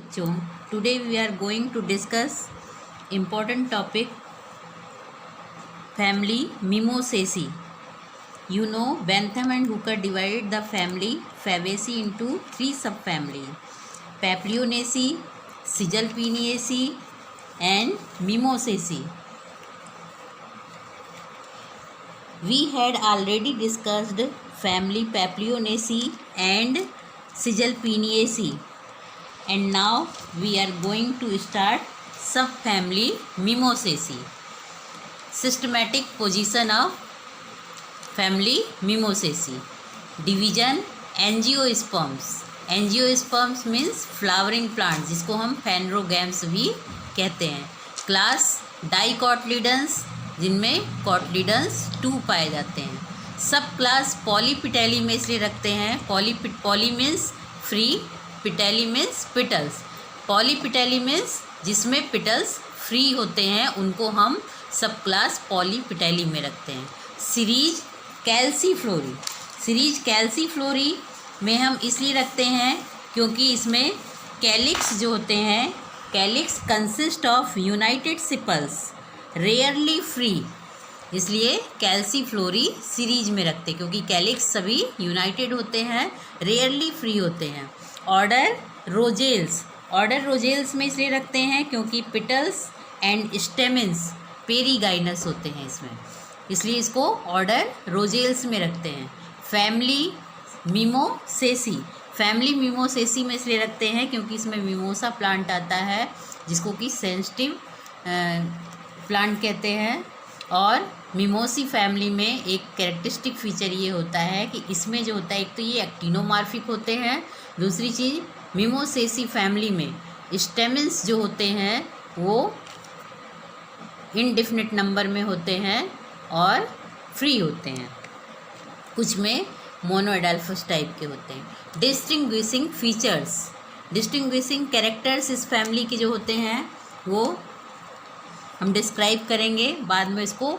bachchon, today we are going to discuss important topic family Mimosaceae. You know, Bentham and Hooker divided the family Fabaceae into three subfamilies: Papilionaceae, Scigalpinaceae and Mimosaceae. We had already discussed family Papilionaceae and Scigalpinaceae, and now we are going to start subfamily Mimosaceae. Systematic position of family Mimosaceae. Division Angiosperms. Angiosperms means flowering plants, जिसको हम फेनरोगैम्स भी कहते हैं. Class डाइकोटलिडन्स, जिनमें कोटलिडन्स 2 पाए जाते हैं. सब क्लास पॉलीपिटेली में इसलिए रखते हैं, poly means free, petaly means petals. Polypetaly means जिसमें पिटल्स फ्री होते हैं, उनको हम सब क्लास पॉलीपिटेली में रखते हैं. सीरीज कैल्सीफ्लोरी. सीरीज कैल्सीफ्लोरी में हम इसलिए रखते हैं क्योंकि इसमें कैलिक्स जो होते हैं, calyx consist of united sepals, rarely free, इसलिए कैल्सीफ्लोरी सीरीज में रखते हैं क्योंकि कैलिक्स सभी यूनाइटेड होते हैं, रेयरली फ्री होते हैं. ऑर्डर रोजेल्स. ऑर्डर रोजेल्स में इसलिए रखते हैं क्योंकि पिटल्स एंड स्टेमिन्स पेरीगाइनस होते हैं इसमें, इसलिए इसको ऑर्डर रोजेल्स में रखते हैं. फैमिली मिमोसेसी. फैमिली मिमोसेसी में इसलिए रखते हैं क्योंकि इसमें मिमोसा प्लांट आता है, जिसको कि सेंसिटिव प्लांट कहते हैं. और मिमोसी फैमिली में एक कैरेक्टरिस्टिक फीचर ये होता है कि इसमें जो होता है, एक तो ये एक्टिनोमार्फिक होते हैं, दूसरी चीज़ मिमोसेसी फैमिली में स्टेमिन्स जो होते हैं वो इनडिफिनिट नंबर में होते हैं और फ्री होते हैं. कुछ में मोनोएडाल्फस टाइप के होते हैं. Distinguishing features. डिस्टिंग्विशिंग कैरेक्टर्स इस फैमिली के जो होते हैं वो हम डिस्क्राइब करेंगे बाद में. इसको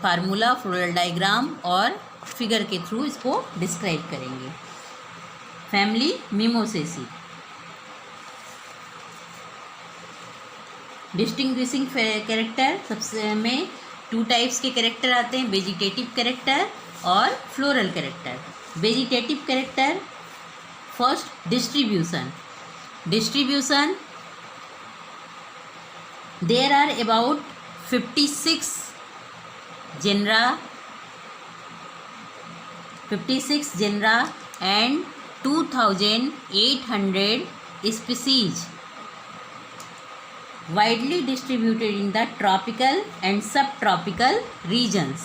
फार्मूला, फ्लोरल डायग्राम और फिगर के थ्रू इसको डिस्क्राइब करेंगे. Family Mimosaceae. डिस्टिंग्विशिंग कैरेक्टर सबसे में 2 टाइप्स के कैरेक्टर आते हैं, वेजिटेटिव कैरेक्टर और floral character. Vegetative character. First distribution. Distribution there are about 56 genera and 2800 species widely distributed in the tropical and subtropical regions.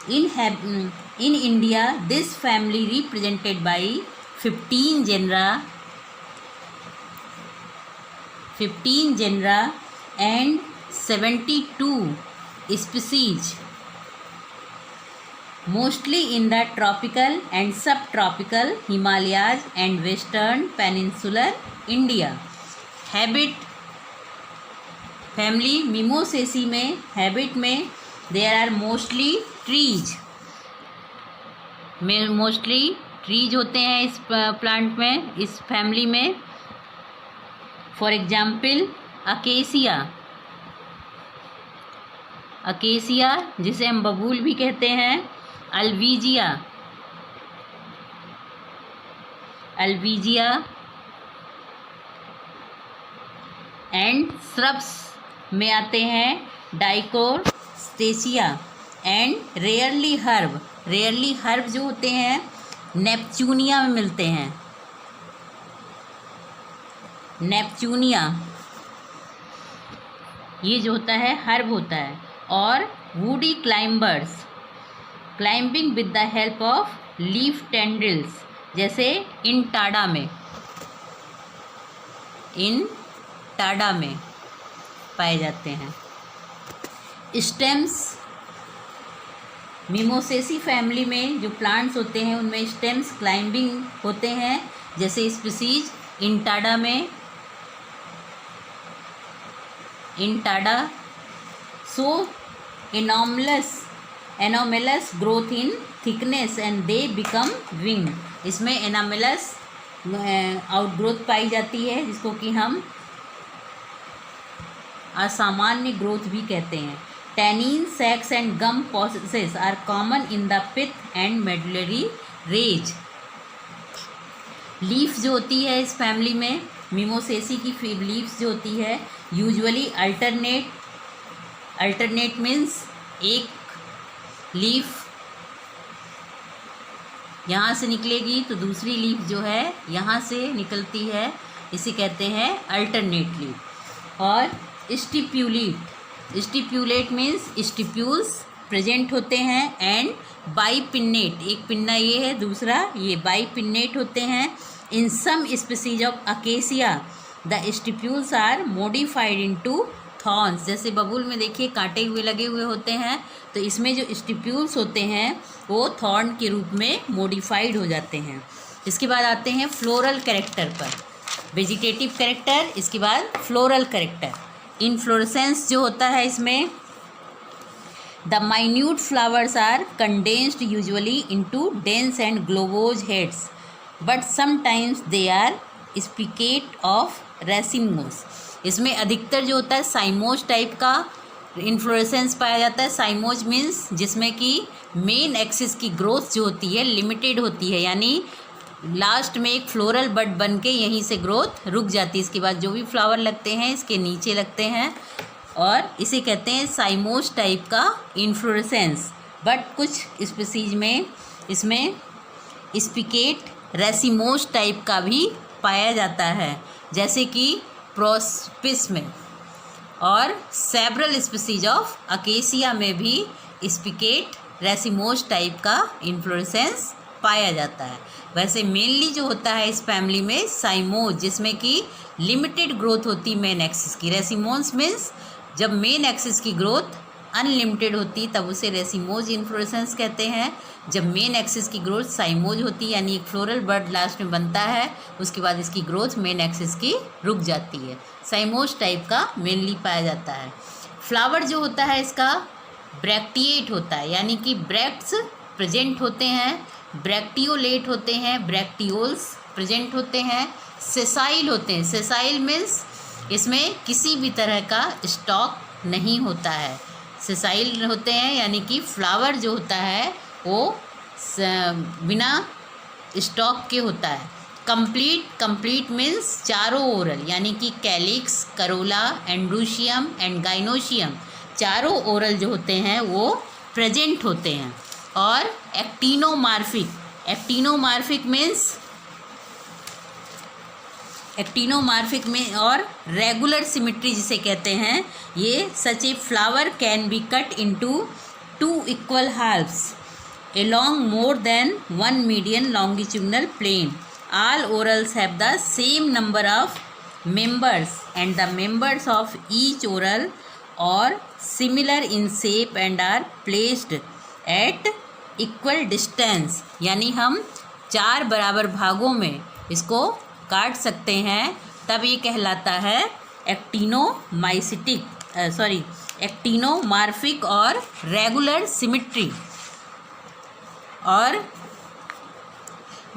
In India, this family represented by 15 genera and 72 species, mostly in the tropical and subtropical Himalayas and western peninsular India. Habit. Family Mimosaceae में habit में there are mostly trees. Mostly trees होते हैं इस plant में, इस family में. For example acacia. Acacia जिसे हम बबूल भी कहते हैं. अल्वीजिया एंड श्रब्स में आते हैं Dichrostachys and rarely herb. Rarely herb जो होते हैं नेपच्यूनिया में मिलते हैं. नेपच्यूनिया ये जो होता है हर्ब होता है. और woody climbers, climbing with the help of leaf tendrils, जैसे इन टाडा में पाए जाते हैं. स्टेम्स. मिमोसेसी फैमिली में जो प्लांट्स होते हैं उनमें स्टेम्स क्लाइंबिंग होते हैं, जैसे स्पीसीज इंटाडा में. Entada so anomalous growth in thickness and they become wing. इसमें एनामेलस आउटग्रोथ पाई जाती है, जिसको कि हम असामान्य ग्रोथ भी कहते हैं। Tannin, sacs and gum processes are common in the pith and medullary rays. Leaf जो होती है इस फैमिली में, मिमोसेसी की लीव्स जो होती है यूजुअली अल्टरनेट मीन्स एक लीफ यहाँ से निकलेगी तो दूसरी लीफ जो है यहाँ से निकलती है, इसे कहते हैं अल्टरनेट लीफ। और स्टिप्यूलेट मीन्स स्टिप्यूल्स प्रेजेंट होते हैं एंड बाईपिन्नेट, एक पिन्ना ये है, दूसरा ये बाईपिन्नेट होते हैं। In some species of Acacia the stipules are modified into thorns. जैसे बबूल में देखिए कांटे हुए लगे हुए होते हैं, तो इसमें जो स्टिप्यूल्स होते हैं वो थॉर्न के रूप में मॉडिफाइड हो जाते हैं। इसके बाद आते हैं फ्लोरल कैरेक्टर पर, वेजिटेटिव कैरेक्टर, इसके बाद फ्लोरल कैरेक्टर। इनफ्लोरेसेंस जो होता है इसमें the minute flowers are condensed usually into dense and globose heads but sometimes they are spicate of racemose. इसमें अधिकतर जो होता है साइमोज टाइप का इन्फ्लोरेसेंस पाया जाता है। साइमोज मीन्स जिसमें कि मेन एक्सिस की ग्रोथ जो होती है लिमिटेड होती है, यानी लास्ट में एक फ्लोरल बड बन के यहीं से ग्रोथ रुक जाती है। इसके बाद जो भी फ्लावर लगते हैं इसके नीचे लगते हैं और इसे कहते हैं साइमोज टाइप का इन्फ्लोरेसेंस। बट कुछ स्पीसीज में इसमें स्पिकेट रेसिमोज टाइप का भी पाया जाता है, जैसे कि प्रोस्पिस में, और सेवरल स्पीसीज ऑफ अकेसिया में भी स्पिकेट रेसिमोज टाइप का इन्फ्लोरेसेंस पाया जाता है। वैसे मेनली जो होता है इस फैमिली में साइमोज, जिसमें कि लिमिटेड ग्रोथ होती मेन एक्सिस की। रेसिमोन्स मीन्स जब मेन एक्सिस की ग्रोथ अनलिमिटेड होती तब उसे रेसिमोज इन्फ्लोरेसेंस कहते हैं। जब मेन एक्सिस की ग्रोथ साइमोज होती यानी एक फ्लोरल बड लास्ट में बनता है, उसके बाद इसकी ग्रोथ मेन एक्सिस की रुक जाती है, साइमोज टाइप का मेनली पाया जाता है। फ्लावर जो होता है इसका ब्रैक्टिएट होता है, यानी कि ब्रैक्ट्स प्रेजेंट होते हैं, ब्रैक्टियोलेट होते हैं, ब्रैक्टियोल्स प्रेजेंट होते हैं, सेसाइल होते हैं। सेसाइल मीन्स इसमें किसी भी तरह का स्टॉक नहीं होता है। सेसाइल होते हैं यानी कि फ्लावर जो होता है वो बिना स्टॉक के होता है। कंप्लीट मीन्स चारों ओरल, यानी कि कैलिक्स, करोला, एंड्रूशियम एंड गाइनोशियम चारों ओरल जो होते हैं वो प्रेजेंट होते हैं। और एक्टिनोमार्फिक में और रेगुलर सिमेट्री जिसे कहते हैं, ये such a flower can be cut into 2 equal halves along more than 1 median longitudinal plane. All orals have the same number of members and the members of each oral are similar in shape and are placed at equal distance. यानी हम 4 बराबर भागों में इसको काट सकते हैं, तब ये कहलाता है एक्टिनोमार्फिक और रेगुलर सिमेट्री। और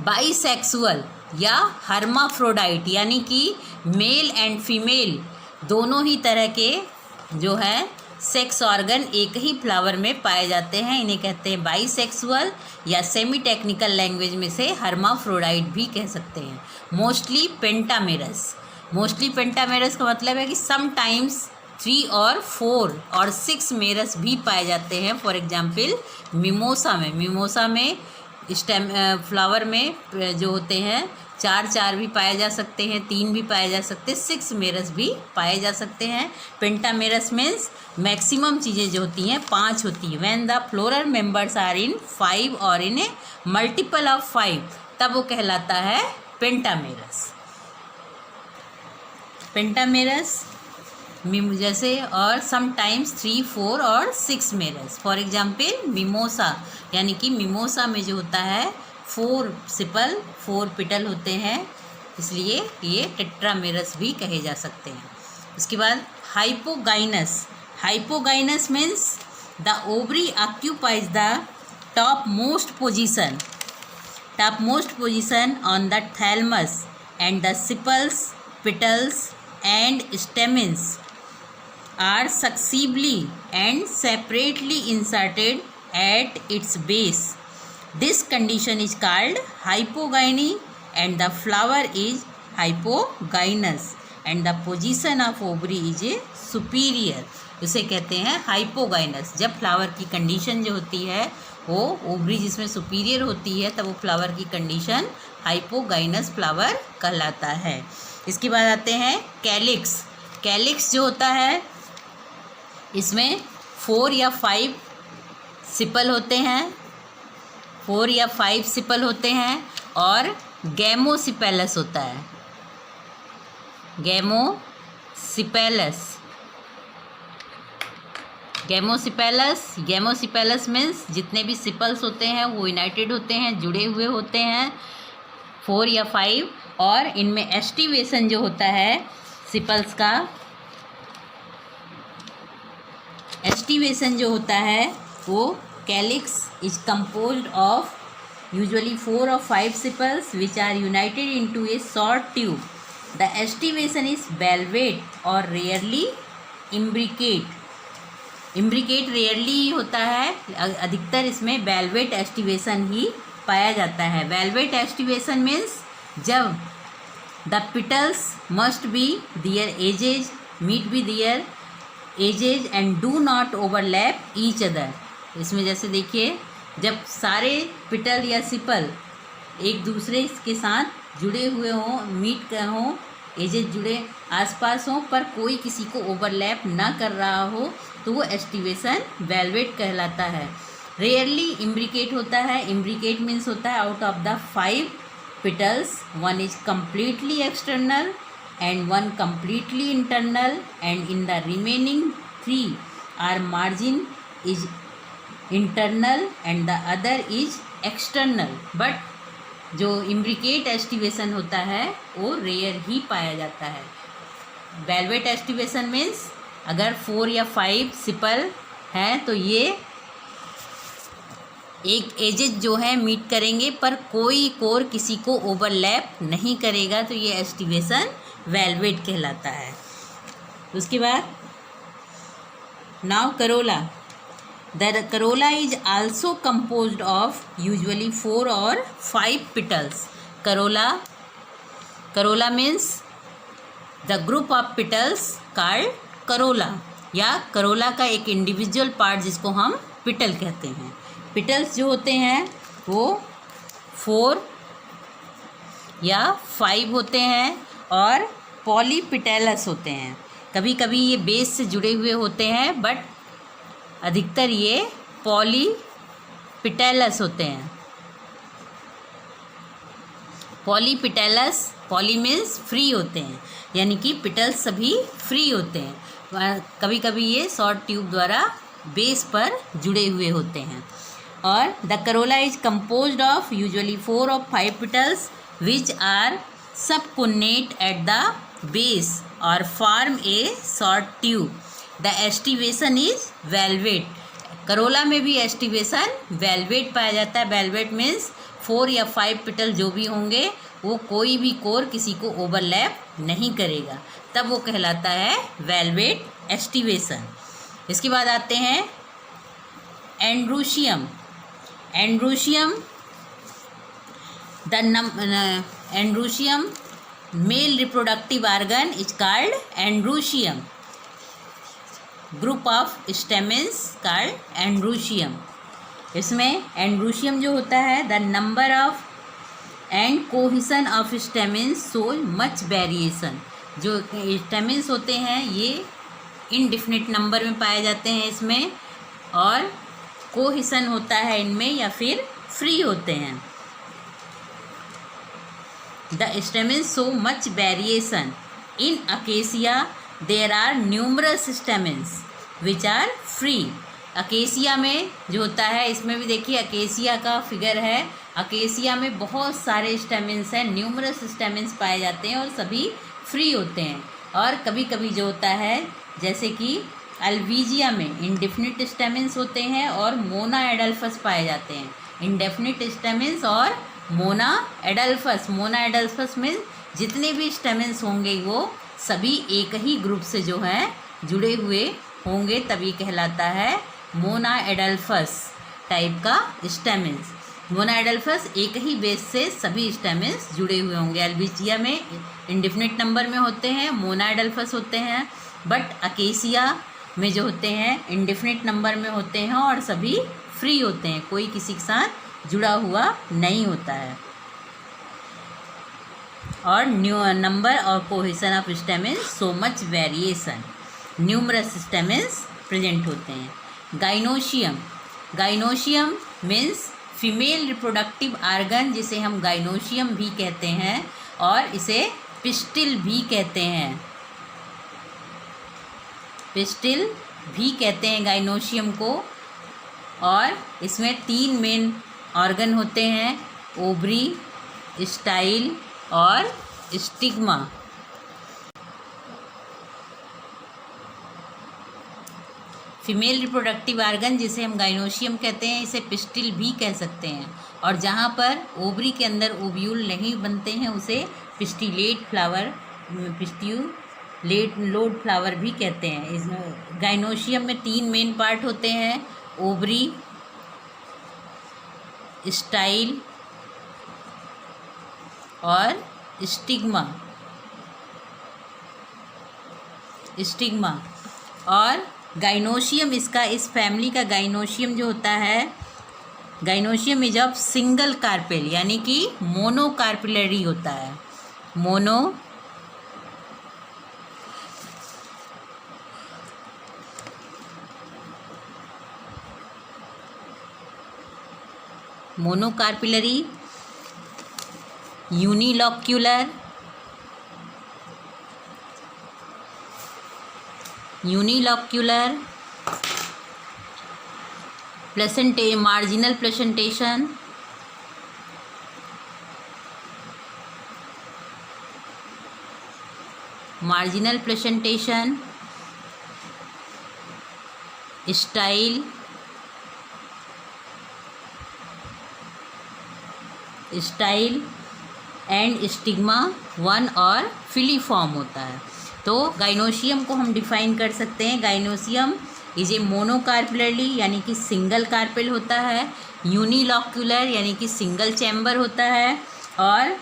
बाइसेक्सुअल या हर्माफ्रोडाइट, यानी कि मेल एंड फीमेल दोनों ही तरह के जो है सेक्स ऑर्गन एक ही फ्लावर में पाए जाते हैं, इन्हें कहते हैं बाइसेक्सुअल, या सेमी टेक्निकल लैंग्वेज में से हर्माफ्रोडाइट भी कह सकते हैं। मोस्टली पेंटामेरस का मतलब है कि समटाइम्स 3 और 4 और 6 मेरस भी पाए जाते हैं। फॉर एग्जाम्पल मिमोसा में स्टेम फ्लावर में जो होते हैं 4 भी पाए जा सकते हैं, 3 भी पाए जा सकते हैं, 6 मेरस भी पाए जा सकते हैं। पेंटामेरस मीन्स मैक्सिमम चीज़ें जो होती हैं 5 होती हैं। When the floral members are in 5 और इन ए मल्टीपल ऑफ 5, तब वो कहलाता है पेंटामेरस जैसे। और समटाइम्स 3, 4 और 6 मेरस। फॉर एग्जाम्पल मिमोसा, यानी कि मिमोसा में जो होता है 4 सिपल 4 पिटल होते हैं, इसलिए ये टेट्रामेरस भी कहे जा सकते हैं। उसके बाद hypogynous means the ovary occupies the top most position topmost position on the thalamus, and the sepals, petals and stamens are successively and separately inserted at its base. This condition is called hypogyny, and the flower is hypogynous, and the position of ovary is superior. उसे कहते हैं hypogynous. जब flower की condition जो होती है वो ovary जिसमें सुपीरियर होती है तब वो फ्लावर की कंडीशन हाइपोगाइनस फ्लावर कहलाता है. इसके बाद आते हैं कैलिक्स. कैलिक्स जो होता है इसमें 4 या 5 सिपल होते हैं, 4 या 5 सिपल होते हैं और गैमोसिपेलस होता है. गैमोसिपेलस. गैमोसिपेलस मीन्स जितने भी सिपल्स होते हैं वो यूनाइटेड होते हैं, जुड़े हुए होते हैं, 4 या 5. और इनमें एस्टिवेशन जो होता है सिपल्स का, एस्टिवेशन जो होता है वो calyx is composed of usually 4 or 5 sepals which are united into a short tube. The estivation is valvate or rarely imbricate. Imbricate rarely ही होता है, अधिकतर इसमें वेलवेट एस्टिवेशन ही पाया जाता है. वेलवेट एस्टिवेशन मीन्स जब the petals must be their edges, meet be their edges and do not overlap each other. इसमें जैसे देखिए जब सारे पिटल या सिपल एक दूसरे के साथ जुड़े हुए हों, मीट हों, एजेज जुड़े आसपास हों पर कोई किसी को ओवरलैप ना कर रहा हो तो वो एस्टिवेशन वेलवेट कहलाता है. रेयरली इम्ब्रिकेट होता है. इम्ब्रिकेट मीन्स होता है out of the 5 पिटल्स 1 is completely external and 1 completely internal, and in the remaining 3 our margin is internal and the other is external. but जो इम्ब्रिकेट एस्टिवेशन होता है वो रेयर ही पाया जाता है. वेलवेट एस्टिवेशन मीन्स अगर 4 या 5 सिपल हैं तो ये एक एजेज जो है मीट करेंगे पर कोई कोर किसी को ओवरलैप नहीं करेगा, तो ये एस्टिवेशन वेलवेट कहलाता है. उसके बाद now corolla. The corolla is also composed of usually 4 or 5 petals. Corolla means the group of petals called corolla, या करोला का एक इंडिविजुअल पार्ट जिसको हम पिटल कहते हैं. पिटल्स जो होते हैं वो 4 या 5 होते हैं और पॉलीपिटेलस होते हैं. कभी कभी ये बेस से जुड़े हुए होते हैं बट अधिकतर ये पॉलीपिटेलस होते हैं. पॉलीपिटेलस, पॉली मीन्स फ्री होते हैं, यानी कि पिटल्स सभी फ्री होते हैं. कभी कभी ये शॉर्ट ट्यूब द्वारा बेस पर जुड़े हुए होते हैं. और the corolla is composed of usually 4 or 5 petals which are subconnate at the base और form a short tube. The aestivation is valvate. Corolla में भी एस्टिवेशन वेलवेट पाया जाता है. वेलवेट मीन्स 4 या 5 पिटल जो भी होंगे वो कोई भी कोर किसी को ओवरलैप नहीं करेगा, तब वो कहलाता है वेलवेट एस्टिवेशन. इसके बाद आते हैं androecium. Androecium androecium male reproductive organ is called androecium. Group of stamens called androecium. इसमें एंड्रोशियम जो होता है the number of and cohesion of stamens show much variation. जो स्टेमेंस होते हैं ये इनडिफिनिट नंबर में पाए जाते हैं इसमें, और कोहिसन होता है इनमें या फिर फ्री होते हैं. The stamens show much variation. In Acacia there are numerous stamens which are free. Acacia में जो होता है इसमें भी देखिए अकेसिया का फिगर है. अकेसिया में बहुत सारे स्टेमेंस हैं, न्यूमरस स्टेमेंस पाए जाते हैं और सभी फ्री होते हैं. और कभी कभी जो होता है जैसे कि अल्वीजिया में इंडेफिनिट स्टेमेंस होते हैं और मोना एडल्फस पाए जाते हैं. इंडेफिनिट स्टेमेंस और मोना एडल्फस। मोना एडल्फस में जितने भी स्टेमेंस होंगे वो सभी एक ही ग्रुप से जो है जुड़े हुए होंगे, तभी कहलाता है मोना एडल्फस टाइप का स्टेमेंस। मोना एडल्फस एक ही बेस से सभी स्टेमेंस जुड़े हुए होंगे। एल्बिजिया में इंडेफिनिट नंबर में होते हैं, मोना एडल्फस होते हैं, बट अकेसिया में जो होते हैं इंडेफिनिट नंबर में होते हैं और सभी फ्री होते हैं, कोई किसी के साथ जुड़ा हुआ नहीं होता है। और नंबर और cohesion of stamens so much variation, numerous stamens present होते हैं। Gynoecium, gynoecium means female reproductive organ, जिसे हम गाइनोशियम भी कहते हैं और इसे पिस्टिल भी कहते हैं। पिस्टिल भी कहते हैं गाइनोशियम को। और इसमें 3 मेन ऑर्गन होते हैं, ओवरी, स्टाइल और स्टिग्मा। फीमेल रिप्रोडक्टिव आर्गन जिसे हम गाइनोशियम कहते हैं, इसे पिस्टिल भी कह सकते हैं। और जहाँ पर ओवरी के अंदर ओव्यूल नहीं बनते हैं उसे pistillate flower, pistillate load flower भी कहते हैं। इस गाइनोशियम में 3 मेन पार्ट होते हैं, ओवरी, स्टाइल और स्टिग्मा। स्टिग्मा और गाइनोशियम, इसका इस फैमिली का गाइनोशियम जो होता है, gynoecium is of single carpel यानी कि मोनोकार्पिलरी होता है। Monocarpellary, unilocular, marginal placentation, style and stigma 1 और फिलीफॉर्म होता है। तो गाइनोशियम को हम डिफाइन कर सकते हैं, गाइनोशियम इज ए मोनोकार्पिलरी यानी कि सिंगल कार्पेल होता है, यूनिलॉक्यूलर यानी कि सिंगल चैम्बर होता है, और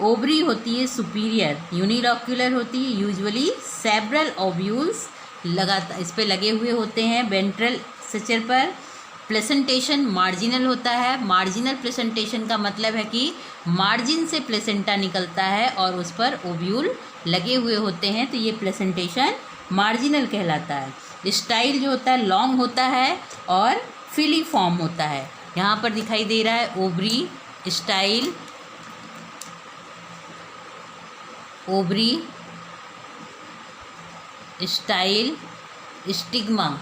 ओवरी होती है सुपीरियर, यूनिलॉक्यूलर होती है, यूजुअली सेवरल ओव्यूल्स लगातार इस पे लगे हुए होते हैं वेंट्रल स्ट्रक्चर पर। प्लेसेंटेशन मार्जिनल होता है। मार्जिनल प्लेसेंटेशन का मतलब है कि मार्जिन से प्लेसेंटा निकलता है और उस पर ओव्यूल लगे हुए होते हैं, तो ये प्लेसेंटेशन मार्जिनल कहलाता है। स्टाइल जो होता है लॉन्ग होता है और फिलीफॉर्म होता है। यहाँ पर दिखाई दे रहा है ovary, style, ovary, style, stigma.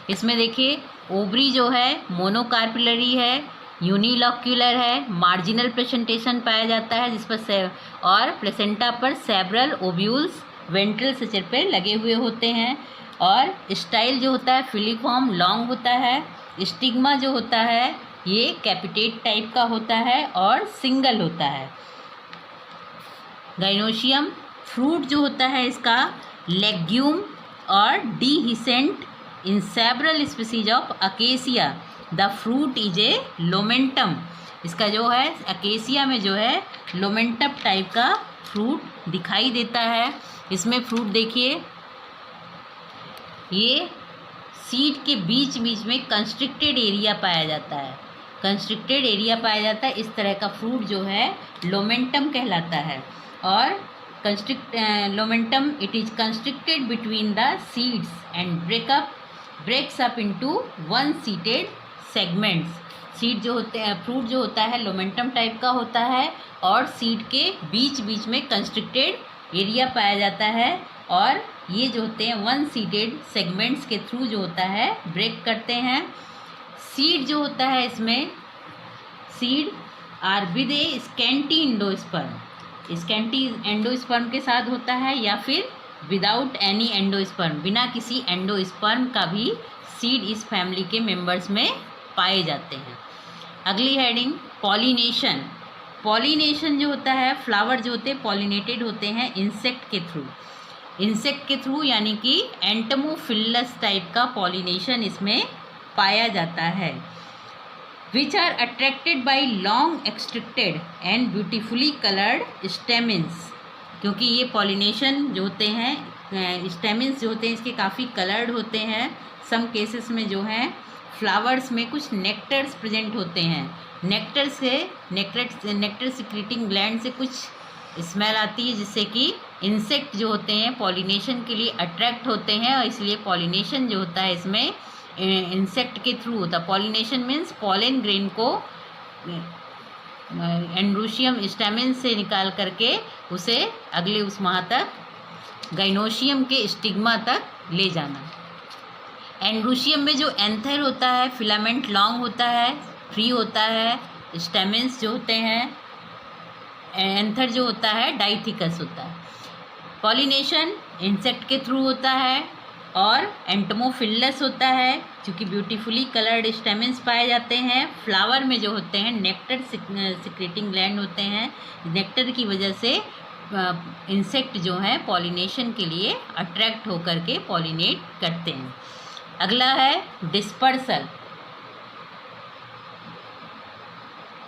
इसमें देखिए ओवरी जो है मोनोकार्पिलरी है, यूनिलॉक्यूलर है, मार्जिनल प्लेसेंटेशन पाया जाता है जिस पर और प्लेसेंटा पर सेवरल ओव्यूल्स वेंट्रल स्ट्रक्चर पे लगे हुए होते हैं। और स्टाइल जो होता है फिलीफॉर्म लॉन्ग होता है। स्टिग्मा जो होता है ये कैपिटेट टाइप का होता है और सिंगल होता है। गाइनोशियम फ्रूट जो होता है इसका लेग्यूम और dehiscent in several species of Acacia. The fruit is a lomentum. इसका जो है अकेसिया में जो है लोमेंटम टाइप का फ्रूट दिखाई देता है। इसमें फ्रूट देखिए, ये सीड के बीच बीच में कंस्ट्रिक्टेड एरिया पाया जाता है, कंस्ट्रिक्टेड एरिया पाया जाता है। इस तरह का फ्रूट जो है लोमेंटम कहलाता है। और lomentum it is constricted between the seeds and breaks up into one seeded segments. Seed जो होते हैं, फ्रूट जो होता है लोमेंटम टाइप का होता है और सीड के बीच बीच में कंस्ट्रिक्टेड एरिया पाया जाता है, और ये जो होते हैं वन सीटेड सेगमेंट्स के थ्रू जो होता है ब्रेक करते हैं। सीड जो होता है इसमें seed are with a scanty endosperm, scanty endosperm के साथ होता है, या फिर विदाउट एनी एंडोस्पर्म, बिना किसी एंडोस्पर्म का भी सीड इस फैमिली के मेंबर्स में पाए जाते हैं। अगली हेडिंग पॉलिनेशन। पॉलिनेशन जो होता है, फ्लावर जो होते हैं पॉलिनेटेड होते हैं इंसेक्ट के थ्रू। इंसेक्ट के थ्रू यानी कि एंटमोफिलस टाइप का पॉलिनेशन इसमें पाया जाता है। Which are attracted by long extricated and beautifully coloured stamens. क्योंकि ये पॉलिनेशन जो होते हैं, स्टेमिन्स जो होते हैं इसके काफ़ी कलर्ड होते हैं। सम केसेस में जो है फ्लावर्स में कुछ नेक्टर्स प्रेजेंट होते हैं। नेक्टर सिक्रीटिंग ग्लैंड से कुछ स्मेल आती है जिससे कि इंसेक्ट जो होते हैं पॉलिनेशन के लिए अट्रैक्ट होते हैं, और इसलिए पॉलिनेशन जो होता है इसमें इंसेक्ट के थ्रू होता है। पॉलिनेशन मीन्स पॉलन ग्रेन को एंड्रोशियम स्टेमिन से निकाल करके उसे अगले उस माह तक गाइनोशियम के स्टिग्मा तक ले जाना। एंड्रोशियम में जो एंथर होता है फिलामेंट लॉन्ग होता है, फ्री होता है। स्टेमिन्स जो होते हैं, एंथर जो होता है डाइथिकस होता है। पॉलिनेशन इंसेक्ट के थ्रू होता है और एंटमोफिलस होता है क्योंकि ब्यूटीफुली कलर्ड स्टेमिन्स पाए जाते हैं। फ्लावर में जो होते हैं नेक्टर सिक्रेटिंग ग्लैंड होते हैं। नेक्टर की वजह से इंसेक्ट जो हैं पॉलिनेशन के लिए अट्रैक्ट होकर के पॉलिनेट करते हैं। अगला है डिस्पर्सल।